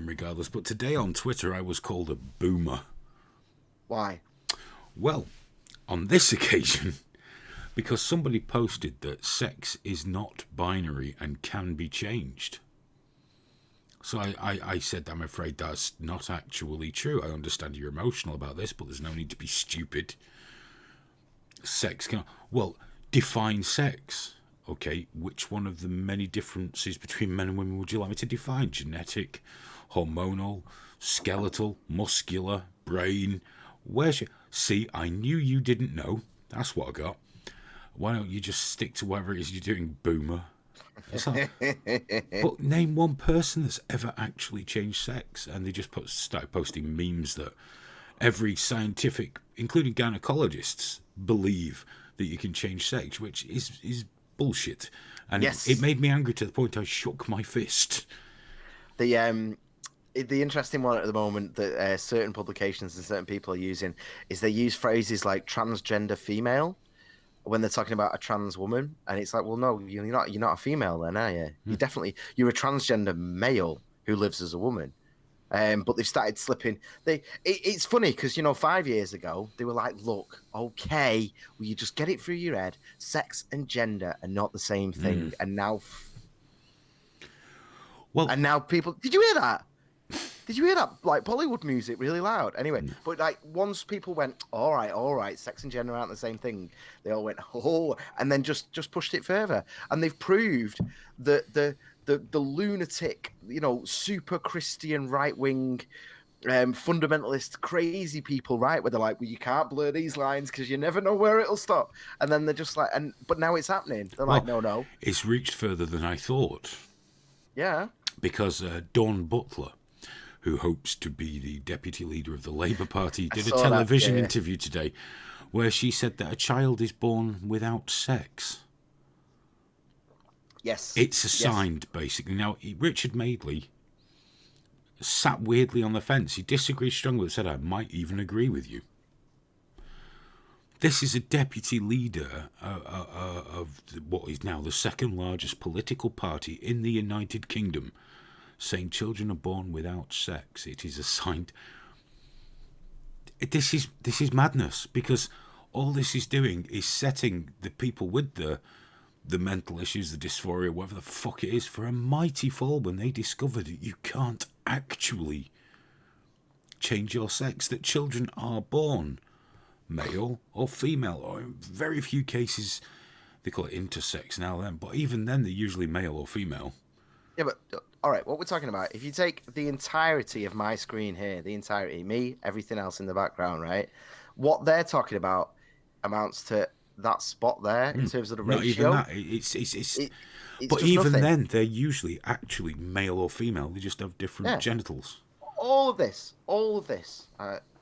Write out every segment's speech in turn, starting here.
name regardless. But today on Twitter I was called a boomer. Why? Well, on this occasion, because somebody posted that sex is not binary and can be changed. So I said, I'm afraid that's not actually true. I understand you're emotional about this, but there's no need to be stupid. Sex can... Well, define sex. Okay, which one of the many differences between men and women would you like me to define? Genetic, hormonal, skeletal, muscular, brain. Where's your... See, I knew you didn't know. That's what I got. Why don't you just stick to whatever it is you're doing, boomer? But name one person that's ever actually changed sex. And they just started posting memes that every scientific, including gynecologists, believe that you can change sex, which is bullshit. And yes. It made me angry to the point I shook my fist. The interesting one at the moment that certain publications and certain people are using is they use phrases like transgender female when they're talking about a trans woman, and it's like, well, no, you're not a female then, are you? You're a transgender male who lives as a woman. But they've started slipping. It's funny because 5 years ago they were like, look, okay, will you just get it through your head? Sex and gender are not the same thing, and now people. Did you hear that? Did you hear that? Like Bollywood music really loud. Anyway, but like once people went, all right, sex and gender aren't the same thing. They all went, oh, and then just pushed it further. And they've proved that the lunatic, super Christian right wing, fundamentalist, crazy people, right? Where they're like, well, you can't blur these lines because you never know where it'll stop. And then they're just like, but now it's happening. They're like, no. It's reached further than I thought. Yeah. Because Dawn Butler, who hopes to be the deputy leader of the Labour Party, did a television interview today where she said that a child is born without sex. Yes. It's assigned, basically. Now, Richard Madeley sat weirdly on the fence. He disagreed strongly, said, I might even agree with you. This is a deputy leader of what is now the second largest political party in the United Kingdom, saying children are born without sex. It is assigned. This is madness, because all this is doing is setting the people with the mental issues, the dysphoria, whatever the fuck it is, for a mighty fall when they discover that you can't actually change your sex, that children are born male or female, or in very few cases they call it intersex now then, but even then they're usually male or female. Yeah, but all right, what we're talking about, if you take the entirety of my screen here, the entirety, me, everything else in the background, right, what they're talking about amounts to that spot there in terms of the ratio. Not even that. It's but even nothing. Then, they're usually actually male or female. They just have different genitals. All of this.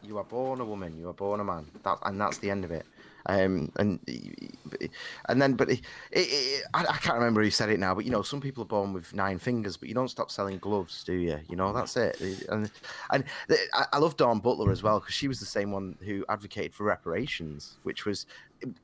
You are born a woman. You are born a man. That's the end of it. I can't remember who said it now, but some people are born with 9 fingers, but you don't stop selling gloves, do you? That's it. And I love Dawn Butler as well, because she was the same one who advocated for reparations, which was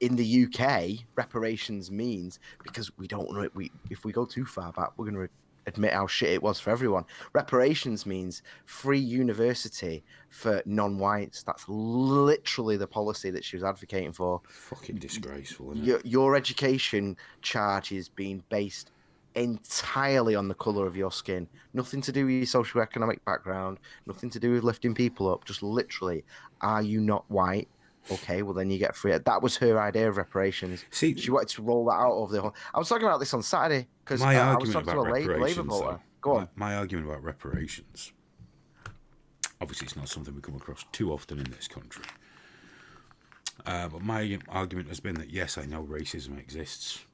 in the UK. Reparations means, because we don't want to. If we go too far back, we're going to admit how shit it was for everyone. Reparations means free university for non-whites. That's literally the policy that she was advocating for. Fucking disgraceful, isn't it? Your education charges being based entirely on the colour of your skin. Nothing to do with your socioeconomic background, nothing to do with lifting people up, just literally, are you not white? Okay, well then you get free. That was her idea of reparations. See, she wanted to roll that out over the whole. I was talking about this on Saturday because I was talking to a Labour voter. Go on. My argument about reparations. Obviously, it's not something we come across too often in this country. But my argument has been that yes, I know racism exists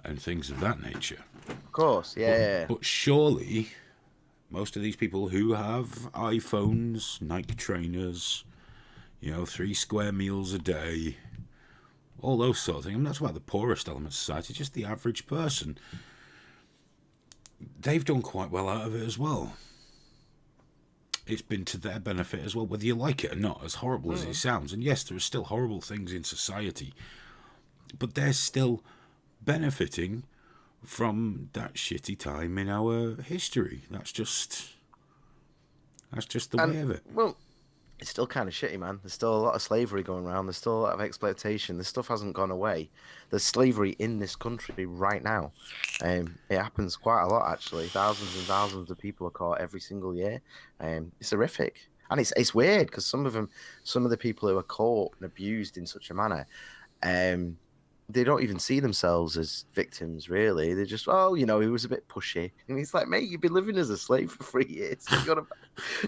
and things of that nature. Of course, yeah. But surely, most of these people who have iPhones, Nike trainers, 3 square meals a day, all those sort of things. And that's about the poorest element of society, just the average person. They've done quite well out of it as well. It's been to their benefit as well, whether you like it or not, as horrible as it sounds. And yes, there are still horrible things in society, but they're still benefiting from that shitty time in our history. That's just That's just the And way of it. well, it's still kind of shitty, man. There's still a lot of slavery going around. There's still a lot of exploitation. This stuff hasn't gone away. There's slavery in this country right now. It happens quite a lot, actually. Thousands and thousands of people are caught every single year. It's horrific, and it's weird because some of the people who are caught and abused in such a manner, um, they don't even see themselves as victims, really. They're just, oh, he was a bit pushy. And he's like, mate, you've been living as a slave for 3 years. What you on about?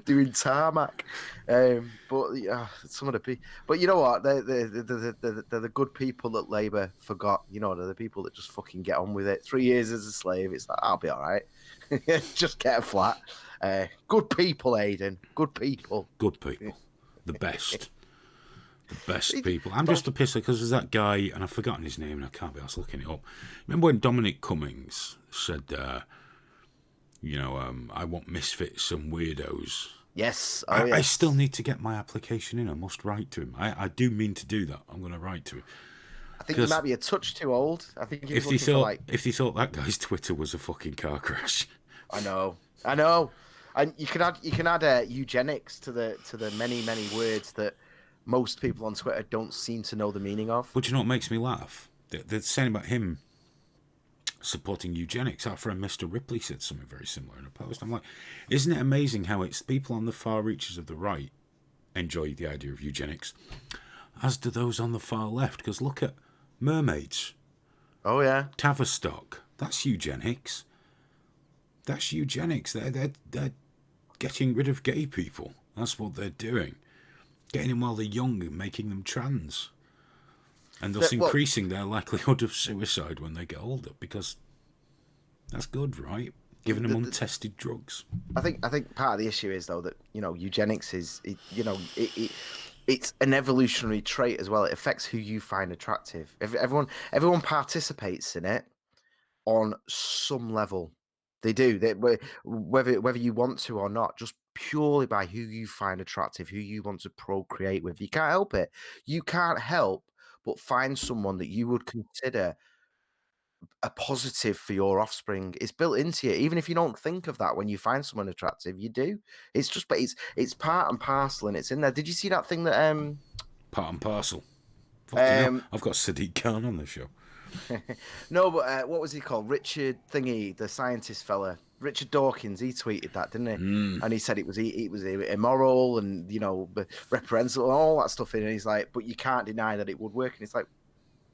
Doing tarmac. But yeah, some of the people. But you know what? They're the good people that Labour forgot. They're the people that just fucking get on with it. 3 years as a slave. It's like, I'll be all right. Just get a flat. Good people, Aidan. Good people. Good people. The best. The best people. I'm just a pisser because there's that guy, and I've forgotten his name, and I can't be arsed looking it up. Remember when Dominic Cummings said, I want misfits and weirdos? Yes. I still need to get my application in. I must write to him. I do mean to do that. I'm going to write to him. I think he might be a touch too old. I think he was looking for like... If he thought that guy's Twitter was a fucking car crash. I know. And you can add eugenics to the many words that most people on Twitter don't seem to know the meaning of. But you know what makes me laugh? They're saying about him supporting eugenics. Our friend Mr. Ripley said something very similar in a post. I'm like, isn't it amazing how it's people on the far reaches of the right enjoy the idea of eugenics, as do those on the far left? Because look at mermaids. Oh, yeah. Tavistock. That's eugenics. That's eugenics. They're getting rid of gay people. That's what they're doing. Getting them while they're young and making them trans. And thus increasing their likelihood of suicide when they get older, because that's good, right? Giving them untested drugs. I think part of the issue is, though, that, eugenics is, it's an evolutionary trait as well. It affects who you find attractive. Everyone participates in it on some level. They do. Whether you want to or not, just purely by who you find attractive, who you want to procreate with. You can't help it. You can't help but find someone that you would consider a positive for your offspring. It's built into you. Even if you don't think of that when you find someone attractive, you do. It's just, but it's part and parcel, and it's in there. Did you see that thing that part and parcel? I've got Sadiq Khan on the show. No, but what was he called? Richard Thingy, the scientist fella. Richard Dawkins, he tweeted that, didn't he? And he said it was immoral and, reprehensible and all that stuff. And he's like, but you can't deny that it would work. And it's like,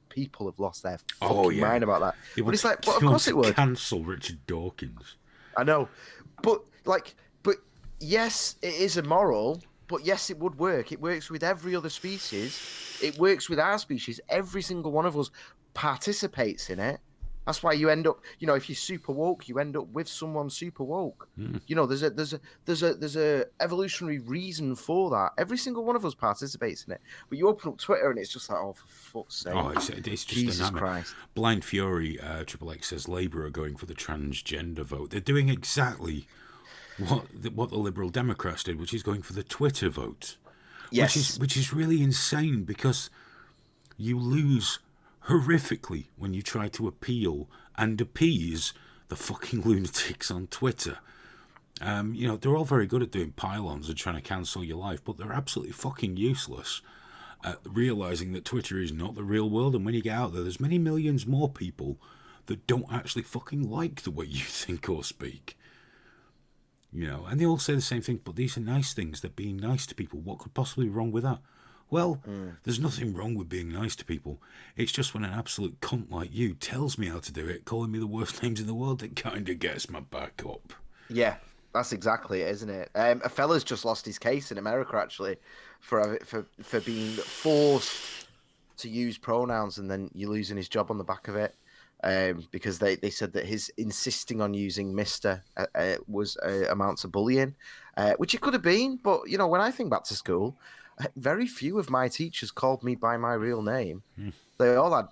people have lost their fucking mind about that. But it's like, well, of course it would. Cancel Richard Dawkins. I know. But yes, it is immoral. But yes, it would work. It works with every other species. It works with our species. Every single one of us participates in it. That's why you end up, if you're super woke, you end up with someone super woke. There's a evolutionary reason for that. Every single one of us participates in it. But you open up Twitter and it's just like, oh, for fuck's sake! Oh, it's just Jesus Christ! Blind Fury Triple X says Labour are going for the transgender vote. They're doing exactly what the Liberal Democrats did, which is going for the Twitter vote. Yes, which is really insane, because you lose horrifically when you try to appeal and appease the fucking lunatics on Twitter. They're all very good at doing pylons and trying to cancel your life, but they're absolutely fucking useless at realising that Twitter is not the real world, and when you get out there's many millions more people that don't actually fucking like the way you think or speak. And they all say the same thing, but these are nice things. They're being nice to people. What could possibly be wrong with that? Well, there's nothing wrong with being nice to people. It's just when an absolute cunt like you tells me how to do it, calling me the worst names in the world, it kind of gets my back up. Yeah, that's exactly it, isn't it? A fella's just lost his case in America, actually, for being forced to use pronouns, and then you're losing his job on the back of it. Because they said that his insisting on using Mr. Was amounts of bullying, which it could have been. But, when I think back to school, very few of my teachers called me by my real name. They all had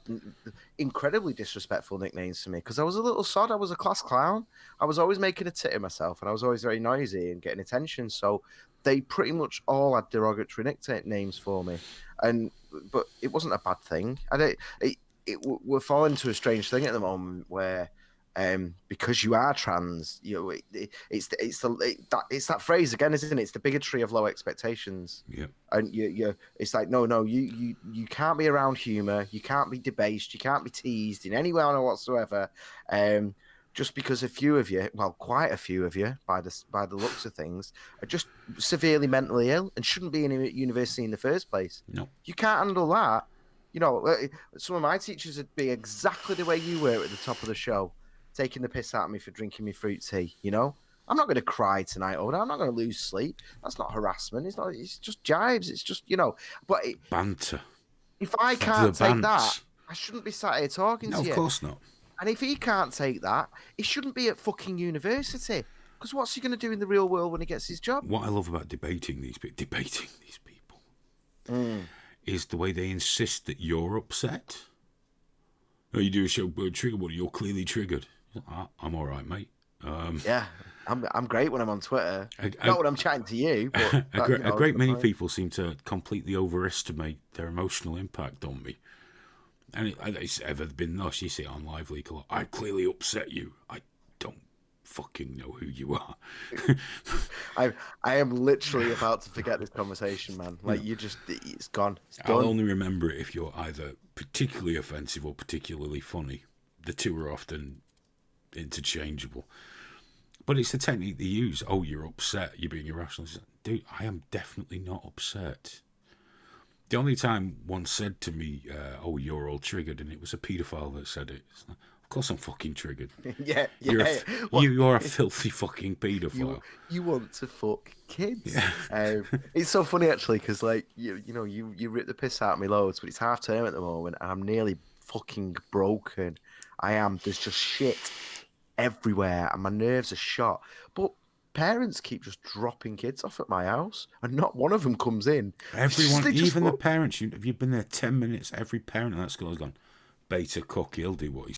incredibly disrespectful nicknames to me because I was a little sod. I was a class clown. I was always making a tit of myself, and I was always very noisy and getting attention. So they pretty much all had derogatory nicknames for me. But it wasn't a bad thing. We're falling into a strange thing at the moment where because you are trans. It's that phrase again, isn't it? It's the bigotry of low expectations. Yeah. And it's like, no, you can't be around humor, you can't be debased, you can't be teased in any way or whatsoever. Just because a few of you, well, quite a few of you, by the looks of things, are just severely mentally ill and shouldn't be in a university in the first place. No. You can't handle that. Some of my teachers would be exactly the way you were at the top of the show, taking the piss out of me for drinking me fruit tea. I'm not going to cry tonight over that. I'm not going to lose sleep. That's not harassment. It's not. It's just jibes. It's just But Banter. If I can't take that, I shouldn't be sat here talking to you. No, of course not. And if he can't take that, he shouldn't be at fucking university. Because what's he going to do in the real world when he gets his job? What I love about debating these people is the way they insist that you're upset. Oh, you do a show, trigger body, you're clearly triggered. I'm all right, mate. Yeah, I'm great when I'm on Twitter. Not when I'm chatting to you. But a great many people seem to completely overestimate their emotional impact on me. And it's ever been thus. You see it on Live Leak a lot. I clearly upset you. I don't fucking know who you are. I am literally about to forget this conversation, man. Like, it's gone. It's done. I'll only remember it if you're either particularly offensive or particularly funny. The two are often interchangeable. But it's the technique they use. Oh, you're upset. You're being irrational. Dude, I am definitely not upset. The only time one said to me, oh, you're all triggered, and it was a paedophile that said it. Of course I'm fucking triggered. Yeah. You're a filthy fucking paedophile. You want to fuck kids. Yeah. It's so funny, actually, because, like, you rip the piss out of me loads, but it's half term at the moment, and I'm nearly fucking broken. I am. There's just shit everywhere, and my nerves are shot. But parents keep just dropping kids off at my house, and not one of them comes in. Everyone, even the parents, if you've been there 10 minutes, every parent in that school has gone, beta cock, he'll do what he